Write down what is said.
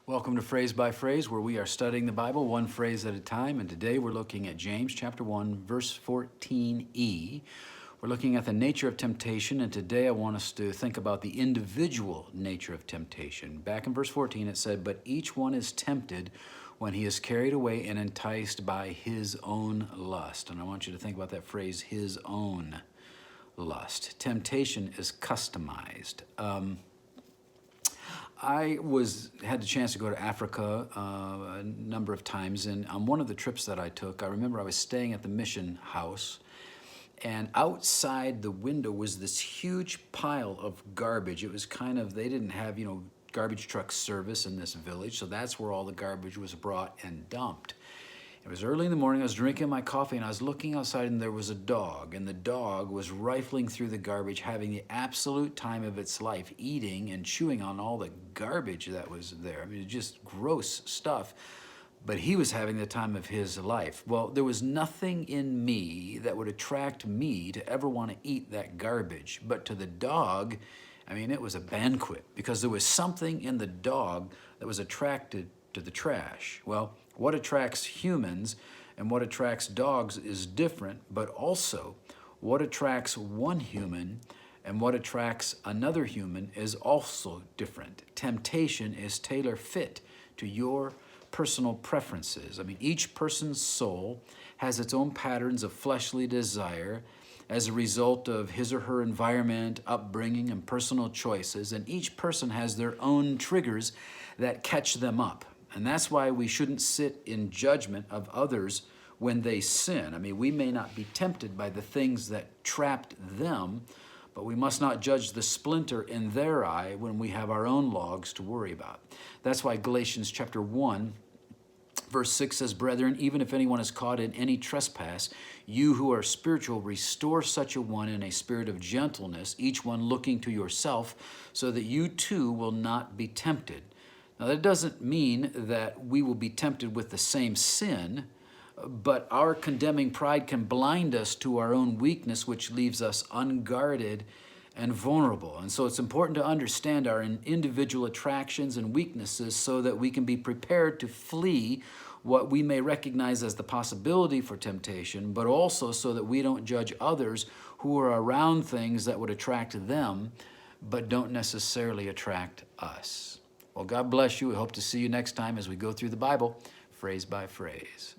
Welcome to Phrase by Phrase, where we are studying the Bible one phrase at a time. And today we're looking at James chapter 1, verse 14e. We're looking at the nature of temptation, and today I want us to think about the individual nature of temptation. Back in verse 14 it said, "But each one is tempted when he is carried away and enticed by his own lust." And I want you to think about that phrase, his own lust. Temptation is customized. I had the chance to go to Africa a number of times, and on one of the trips that I took, I remember I was staying at the mission house, and outside the window was this huge pile of garbage. It was they didn't have, garbage truck service in this village, so that's where all the garbage was brought and dumped. It was early in the morning, I was drinking my coffee, and I was looking outside, and there was a dog, and the dog was rifling through the garbage, having the absolute time of its life, eating and chewing on all the garbage that was there. I mean, just gross stuff, but he was having the time of his life. Well, there was nothing in me that would attract me to ever want to eat that garbage, but to the dog, it was a banquet, because there was something in the dog that was attracted to the trash. Well, what attracts humans and what attracts dogs is different, but also what attracts one human and what attracts another human is also different. Temptation is tailor-fit to your personal preferences. Each person's soul has its own patterns of fleshly desire as a result of his or her environment, upbringing, and personal choices, and each person has their own triggers that catch them up. And that's why we shouldn't sit in judgment of others when they sin. We may not be tempted by the things that trapped them, but we must not judge the splinter in their eye when we have our own logs to worry about. That's why Galatians chapter 1, verse 6 says, "Brethren, even if anyone is caught in any trespass, you who are spiritual, restore such a one in a spirit of gentleness, each one looking to yourself, so that you too will not be tempted." Now, that doesn't mean that we will be tempted with the same sin, but our condemning pride can blind us to our own weakness, which leaves us unguarded and vulnerable. And so it's important to understand our individual attractions and weaknesses so that we can be prepared to flee what we may recognize as the possibility for temptation, but also so that we don't judge others who are around things that would attract them, but don't necessarily attract us. Well, God bless you. We hope to see you next time as we go through the Bible, phrase by phrase.